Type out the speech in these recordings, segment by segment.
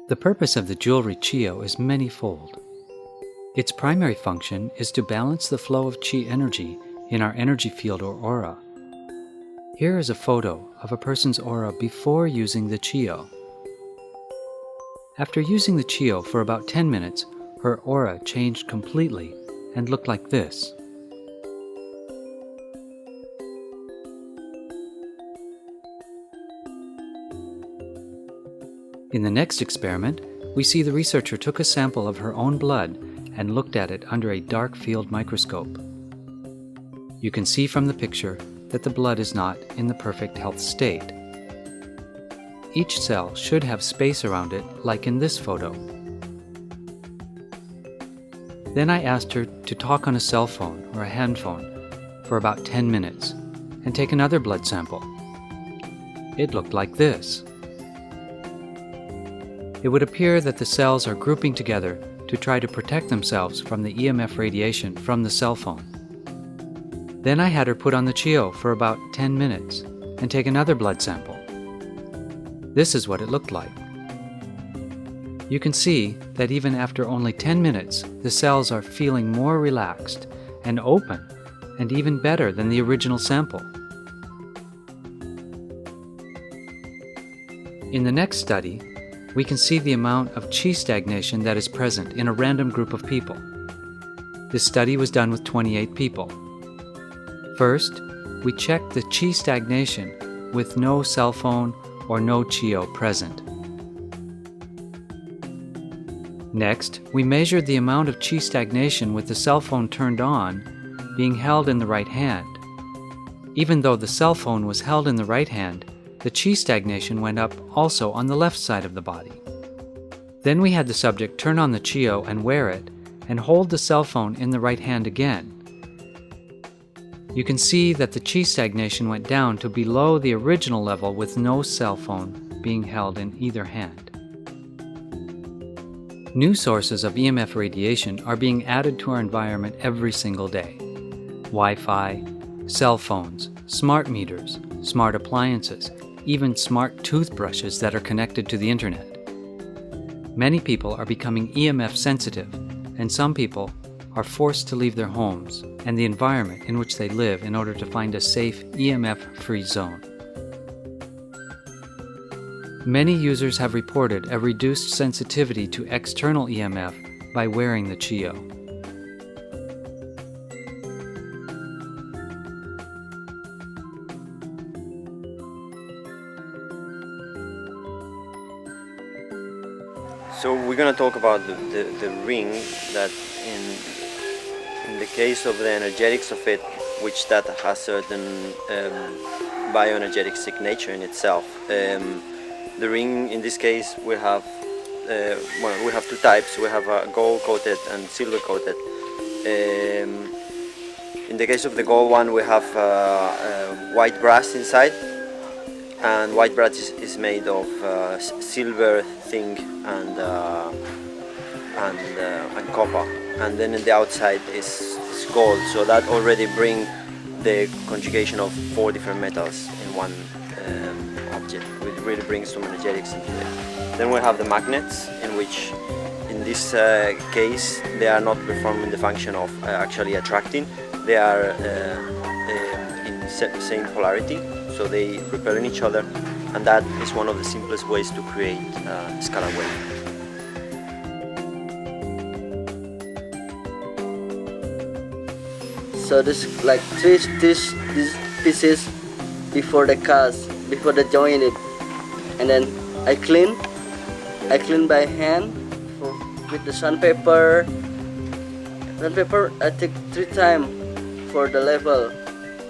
The purpose of the jewelry Qio is many-fold. Its primary function is to balance the flow of Qi energy in our energy field or aura. Here is a photo of a person's aura before using the Qio. After using the Qio for about 10 minutes, her aura changed completely and looked like this. In the next experiment, we see the researcher took a sample of her own blood and looked at it under a dark field microscope. You can see from the picture that the blood is not in the perfect health state. Each cell should have space around it, like in this photo. Then I asked her to talk on a cell phone or a hand phone for about 10 minutes and take another blood sample. It looked like this. It would appear that the cells are grouping together to try to protect themselves from the EMF radiation from the cell phone. Then I had her put on the Qio for about 10 minutes and take another blood sample. This is what it looked like. You can see that even after only 10 minutes, the cells are feeling more relaxed and open and even better than the original sample. In the next study, we can see the amount of Qi stagnation that is present in a random group of people. This study was done with 28 people. First, we checked the Qi stagnation with no cell phone or no Qio present. Next, we measured the amount of Qi stagnation with the cell phone turned on, being held in the right hand. Even though the cell phone was held in the right hand, the Qi stagnation went up also on the left side of the body. Then we had the subject turn on the Qio and wear it, and hold the cell phone in the right hand again. You can see that the Qi stagnation went down to below the original level with no cell phone being held in either hand. New sources of EMF radiation are being added to our environment every single day. Wi-Fi, cell phones, smart meters, smart appliances, even smart toothbrushes that are connected to the internet. Many people are becoming EMF sensitive, and some people are forced to leave their homes and the environment in which they live in order to find a safe EMF-free zone. Many users have reported a reduced sensitivity to external EMF by wearing the Qio. So we're going to talk about the ring that in the case of the energetics of it, which that has certain bioenergetic signature in itself. The ring in this case we have we have two types. We have gold coated and silver coated. In the case of the gold one, we have white brass inside, and white brass is made of silver zinc and copper, and then in the outside is gold. So that already brings the conjugation of 4 different metals in one object, which really brings some energetics into it. Then we have the magnets, in which in this case they are not performing the function of actually attracting. They are in same polarity, so they repel each other, and that is one of the simplest ways to create a scalar wave. So this like these pieces before the cast, before the join it, and then I clean by hand with the sandpaper. Sandpaper I take 3 times for the level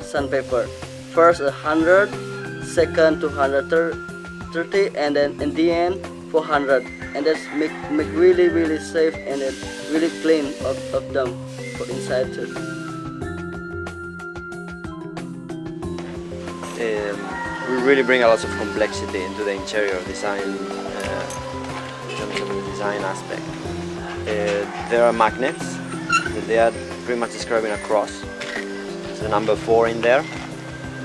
sandpaper. First 100, second 230, and then in the end 400, and that's make really safe and then really clean of them for inside too. We really bring a lot of complexity into the interior design in terms of the design aspect. There are magnets that they are pretty much describing a cross. There's the number 4 in there,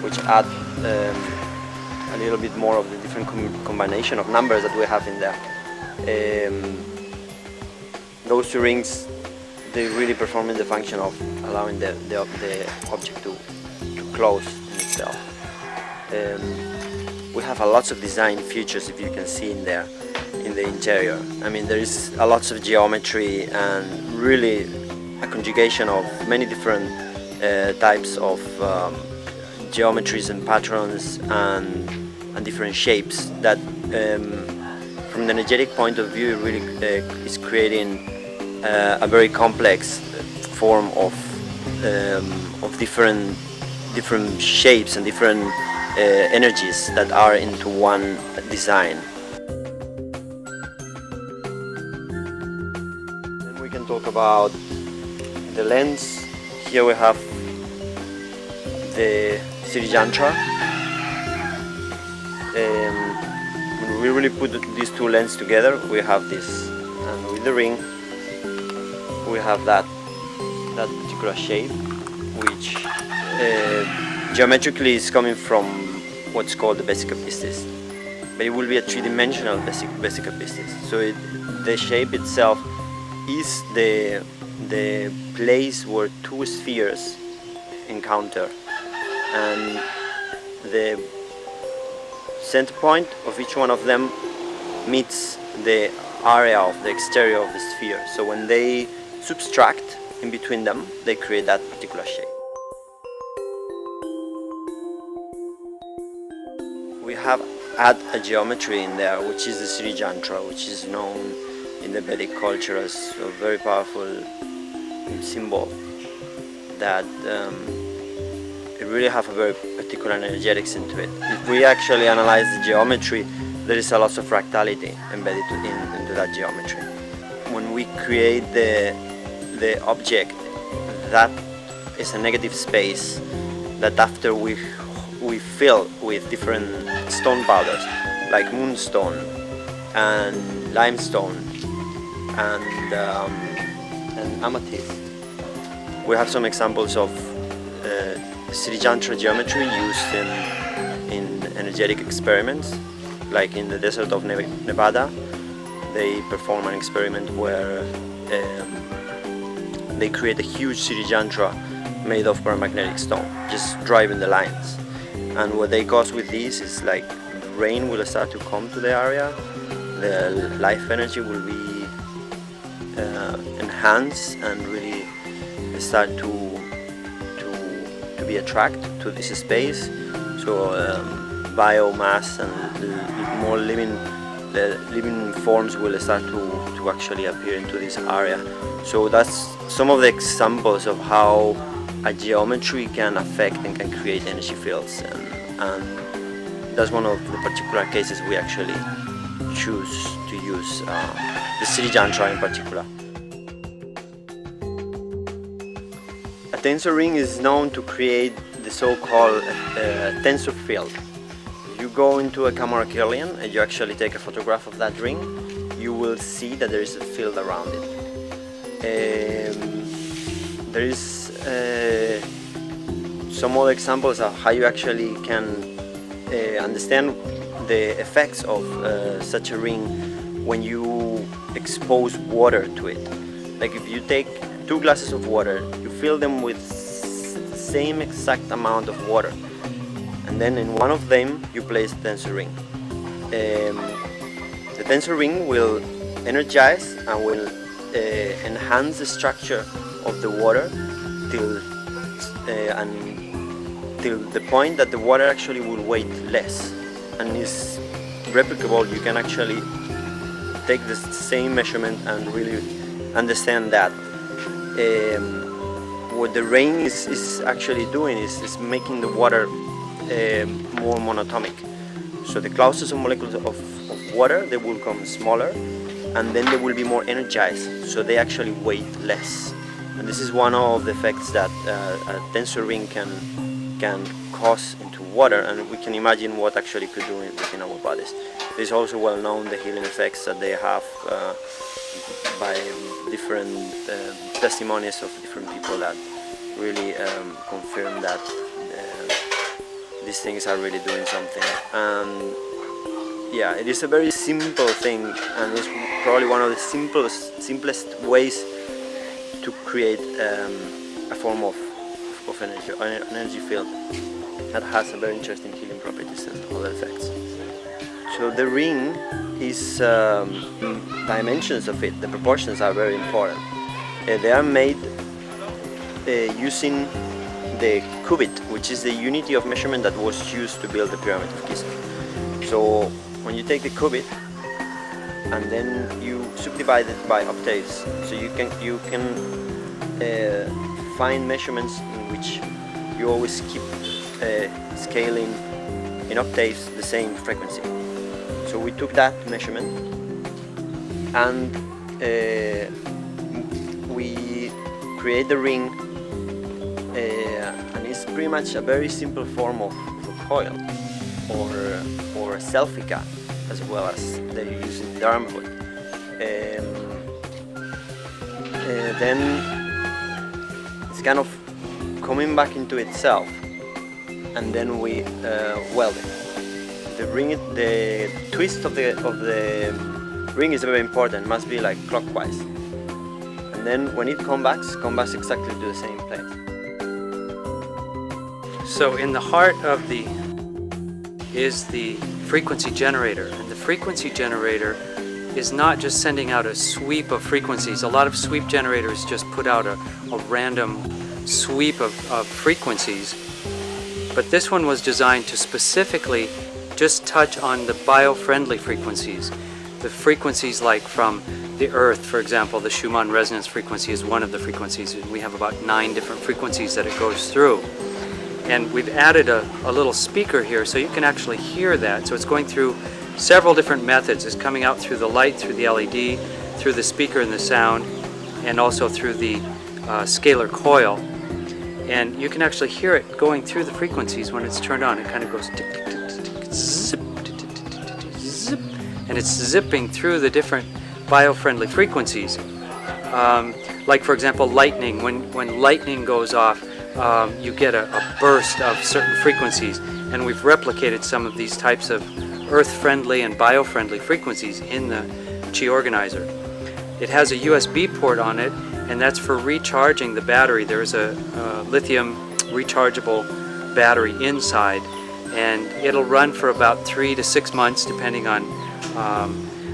which add a little bit more of the different combination of numbers that we have in there. Those two rings, they really perform the function of allowing the object to close in itself. We have a lots of design features, if you can see in there, in the interior. I mean, there is a lots of geometry and really a conjugation of many different types of geometries and patterns and different shapes that, from the energetic point of view, really is creating a very complex form of different shapes and different energies that are into one design. Then we can talk about the lens. Here we have the Sirijantra. When we really put these two lenses together, we have this, and with the ring we have that particular shape, which geometrically is coming from what's called the basic pistis, but it will be a three-dimensional basic pistis. So the shape itself is the place where two spheres encounter, and the center point of each one of them meets the area of the exterior of the sphere. So when they subtract in between them, they create that particular shape. We have add a geometry in there, which is the Sirijantra, which is known in the Vedic culture as a very powerful symbol that it really have a very particular energetics into it. If we actually analyze the geometry, there is a lot of fractality embedded into that geometry. When we create the object, that is a negative space that after we fill with different stone powders like moonstone and limestone and amethyst. We have some examples of Sirijantra geometry used in energetic experiments, like in the desert of Nevada. They perform an experiment where they create a huge Sirijantra made of paramagnetic stone, just driving the lines. And what they cause with this is like the rain will start to come to the area, the life energy will be enhanced and really start to be attracted to this space. So biomass and more living forms will start to actually appear into this area. So that's some of the examples of how a geometry can affect and can create energy fields, and that's one of the particular cases we actually choose to use the Sirijantra in particular. A tensor ring is known to create the so-called tensor field. If you go into a camera Kirlian and you actually take a photograph of that ring, you will see that there is a field around it. There is some other examples of how you actually can understand the effects of such a ring when you expose water to it. Like if you take 2 glasses of water, you fill them with the same exact amount of water, and then in one of them you place the tensor ring. The tensor ring will energize and will enhance the structure of the water till the point that the water actually will weigh less and is replicable. You can actually take the same measurement and really understand that what the rain is actually doing is making the water more monatomic. So the clusters of molecules of water, they will come smaller, and then they will be more energized, so they actually weigh less. And this is one of the effects that a tensor ring can cause into water, and we can imagine what actually could do within our bodies. It is also well known the healing effects that they have by different testimonies of different people that really confirm that these things are really doing something. yeah, it is a very simple thing, and it's probably one of the simplest ways to create a form of energy, an energy field that has a very interesting healing properties and other effects. So the ring is dimensions of it, the proportions are very important. They are made using the cubit, which is the unity of measurement that was used to build the pyramid of Giza. So when you take the cubit and then you subdivide it by octaves, so you can find measurements in which you always keep scaling in octaves the same frequency. So we took that measurement and we create the ring, and it's pretty much a very simple form of a coil or a selfie as well as they use in the armhood. Then it's kind of coming back into itself, and then we weld it. The twist of the ring is very important. Must be like clockwise, and then when it comes back exactly to the same place. So in the heart of is the frequency generator, and the frequency generator is not just sending out a sweep of frequencies. A lot of sweep generators just put out a random sweep of frequencies, but this one was designed to specifically just touch on the bio-friendly frequencies. The frequencies like from the Earth, for example, the Schumann resonance frequency is one of the frequencies, and we have about 9 different frequencies that it goes through. And we've added a little speaker here so you can actually hear that. So it's going through several different methods. It's coming out through the light, through the LED, through the speaker and the sound, and also through the scalar coil. And you can actually hear it going through the frequencies when it's turned on. It kind of goes tick, tick, tick, tick, tick, zip, tick, tick, tick, tick, tick, zip, and it's zipping through the different bio-friendly frequencies. Like for example, lightning. When lightning goes off, you get a burst of certain frequencies, and we've replicated some of these types of earth-friendly and bio-friendly frequencies in the Chi Organizer. It has a USB port on it, and that's for recharging the battery. There's a lithium rechargeable battery inside, and it'll run for about 3 to 6 months depending on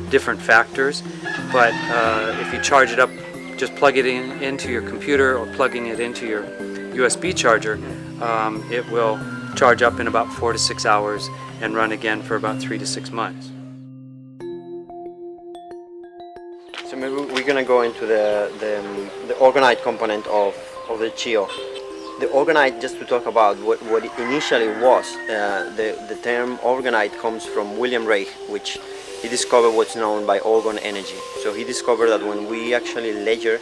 different factors. But if you charge it up, just plug it into your computer or plugging it into your USB charger, it will charge up in about 4 to 6 hours and run again for about 3 to 6 months. So maybe we're gonna go into the Orgonite component of the CHIO. The Orgonite, just to talk about what it initially was, the term Orgonite comes from William Reich, which he discovered what's known by orgon energy. So he discovered that when we actually ledger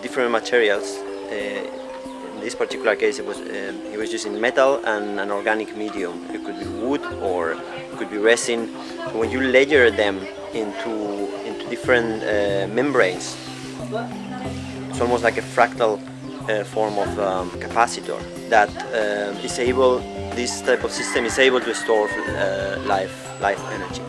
different materials, in this particular case it was he was using metal and an organic medium. It could be wood or it could be resin. When you ledger them into different membranes, it's almost like a fractal form of capacitor that is able. This type of system is able to store life energy.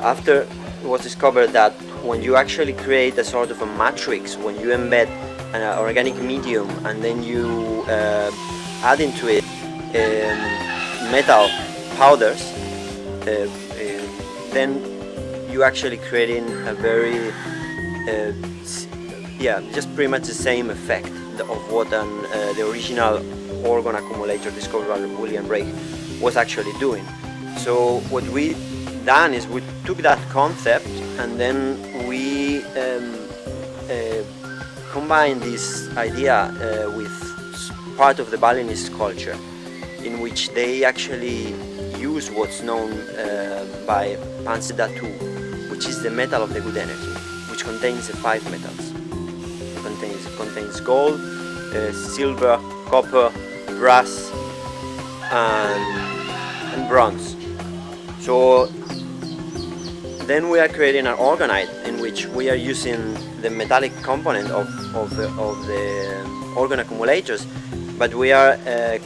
After it was discovered that when you actually create a sort of a matrix, when you embed an organic medium and then you add into it metal powders, then you actually creating a very just pretty much the same effect of what the original orgon accumulator discovered by William Reich was actually doing. So what we done is we took that concept and then we combined this idea with part of the Balinese culture, in which they actually use what's known by Pansedatu, which is the metal of the good energy, which contains 5 metals. It contains gold, silver, copper, brass, and bronze. So then we are creating an orgonite in which we are using the metallic component of the orgon accumulators, but we are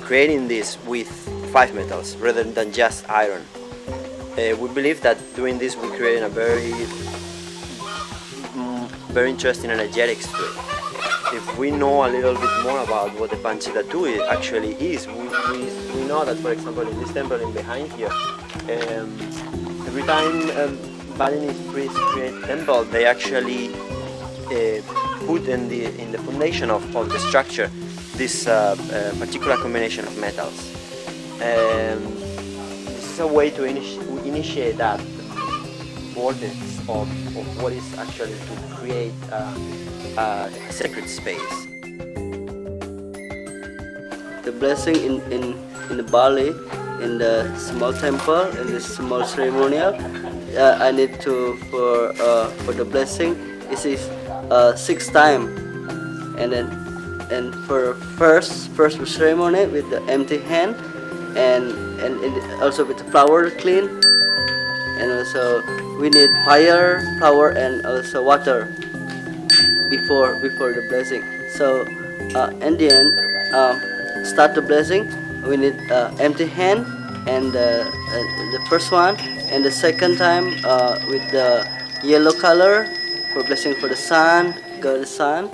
creating this with 5 metals rather than just iron. We believe that doing this will create a very interesting energetics to it. If we know a little bit more about what the Panchadhatu actually is, we know that, for example, in this temple in behind here, every time Balinese priests create temple, they actually put in the foundation of the structure this particular combination of metals. This is a way to initiate that vortex of what is actually to create a sacred space. The blessing in Bali, in the small temple, in the small ceremonial, I need to for the blessing it is 6 times, and for first ceremony with the empty hand, and also with the flower clean, and also we need fire, flower, and also water before the blessing. So in the end, start the blessing. We need empty hand, and the first one, and the second time with the yellow color for blessing for the sun, God the sun,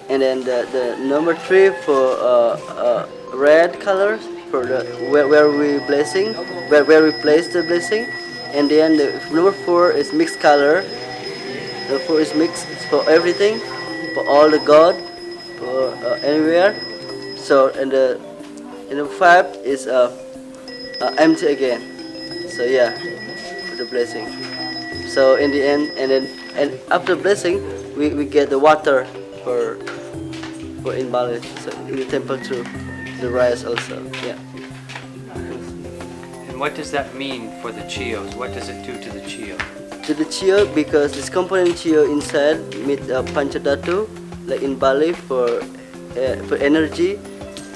and then the number 3 for red color for the where we blessing, where we place the blessing, and then the number 4 is mixed color. The 4 is mixed, it's for everything, for all the God, for anywhere. So and the 5 is empty again. So yeah, for the blessing. So in the end, and after blessing, we get the water for in Bali. So in the temple too, the rice also. Yeah. And what does that mean for the chios? What does it do to the chio? To the chio, because this component chio inside with Panchadhatu, like in Bali for energy,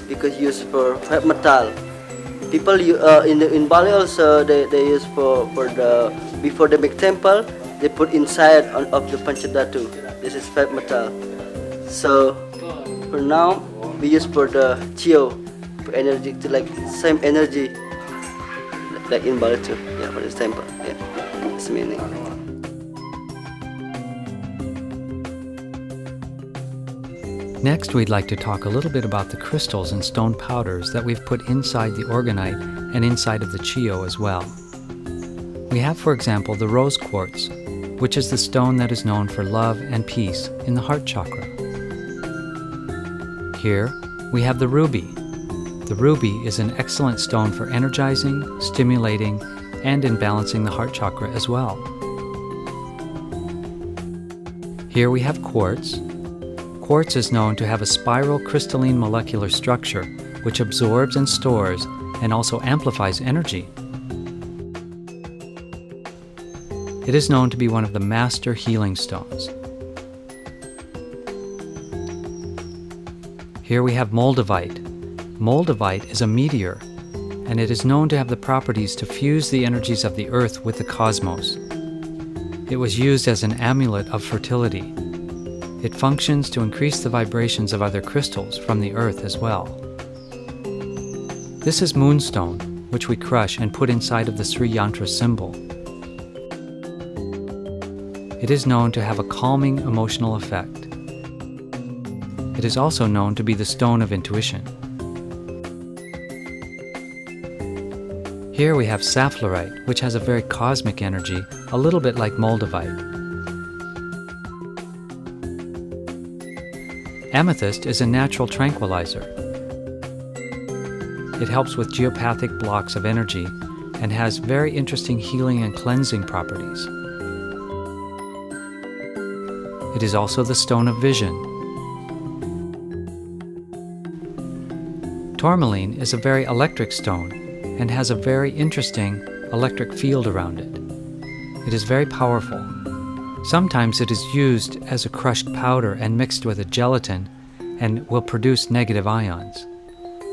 because used for fat metal. People in Bali also they use for the before they make temple, they put inside of the Panchadhatu. This is fat metal. So for now we use for the chio for energy, to like same energy like in Bali too. Yeah, for this temple. Yeah, it's meaning. Next, we'd like to talk a little bit about the crystals and stone powders that we've put inside the Orgonite and inside of the Chio as well. We have, for example, the rose quartz, which is the stone that is known for love and peace in the heart chakra. Here, we have the ruby. The ruby is an excellent stone for energizing, stimulating, and in balancing the heart chakra as well. Here we have quartz. Quartz is known to have a spiral crystalline molecular structure which absorbs and stores and also amplifies energy. It is known to be one of the master healing stones. Here we have moldavite. Moldavite is a meteor, and it is known to have the properties to fuse the energies of the earth with the cosmos. It was used as an amulet of fertility. It functions to increase the vibrations of other crystals from the earth as well. This is moonstone, which we crush and put inside of the Sri Yantra symbol. It is known to have a calming emotional effect. It is also known to be the stone of intuition. Here we have sapphirite, which has a very cosmic energy, a little bit like moldavite. Amethyst is a natural tranquilizer. It helps with geopathic blocks of energy and has very interesting healing and cleansing properties. It is also the stone of vision. Tourmaline is a very electric stone and has a very interesting electric field around it. It is very powerful. Sometimes it is used as a crushed powder and mixed with a gelatin and will produce negative ions,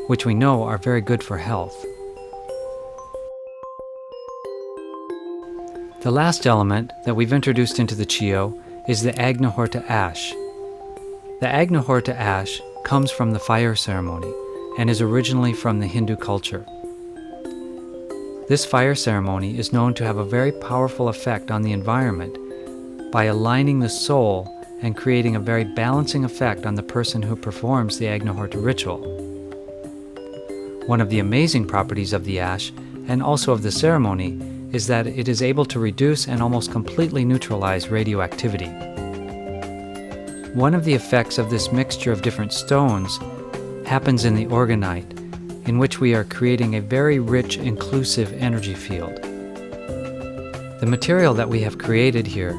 which we know are very good for health. The last element that we've introduced into the Chio is the Agnihorta ash. The Agnihorta ash comes from the fire ceremony and is originally from the Hindu culture. This fire ceremony is known to have a very powerful effect on the environment by aligning the soul and creating a very balancing effect on the person who performs the Agnihotra ritual. One of the amazing properties of the ash, and also of the ceremony, is that it is able to reduce and almost completely neutralize radioactivity. One of the effects of this mixture of different stones happens in the Orgonite, in which we are creating a very rich, inclusive energy field. The material that we have created here,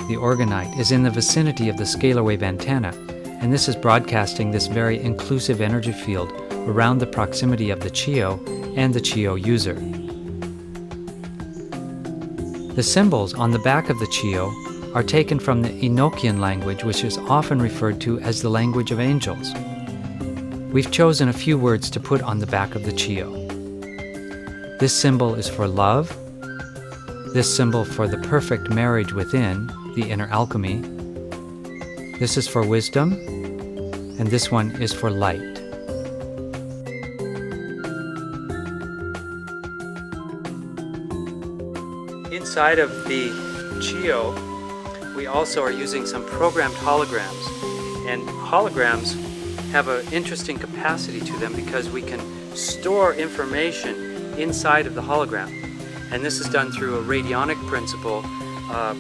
the Orgonite, is in the vicinity of the scalar wave antenna, and this is broadcasting this very inclusive energy field around the proximity of the Chio and the Chio user. The symbols on the back of the Chio are taken from the Enochian language, which is often referred to as the language of angels. We've chosen a few words to put on the back of the Chio. This symbol is for love, this symbol for the perfect marriage within, the inner alchemy. This is for wisdom, and this one is for light. Inside of the Chio, we also are using some programmed holograms, and holograms have an interesting capacity to them because we can store information inside of the hologram. And this is done through a radionic principle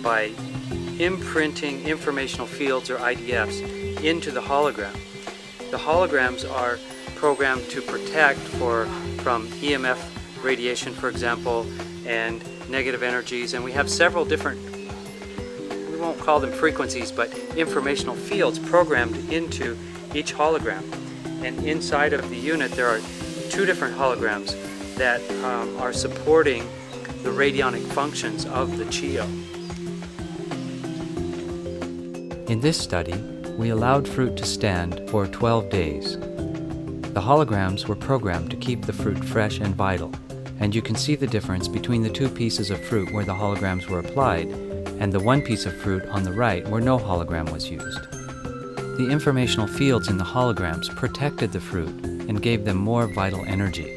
by imprinting informational fields or IDFs into the hologram. The holograms are programmed to protect from EMF radiation, for example, and negative energies, and we have several different, we won't call them frequencies, but informational fields programmed into each hologram. And inside of the unit there are 2 different holograms that are supporting the radionic functions of the Chio. In this study, we allowed fruit to stand for 12 days. The holograms were programmed to keep the fruit fresh and vital, and you can see the difference between the 2 pieces of fruit where the holograms were applied and the 1 piece of fruit on the right where no hologram was used. The informational fields in the holograms protected the fruit and gave them more vital energy.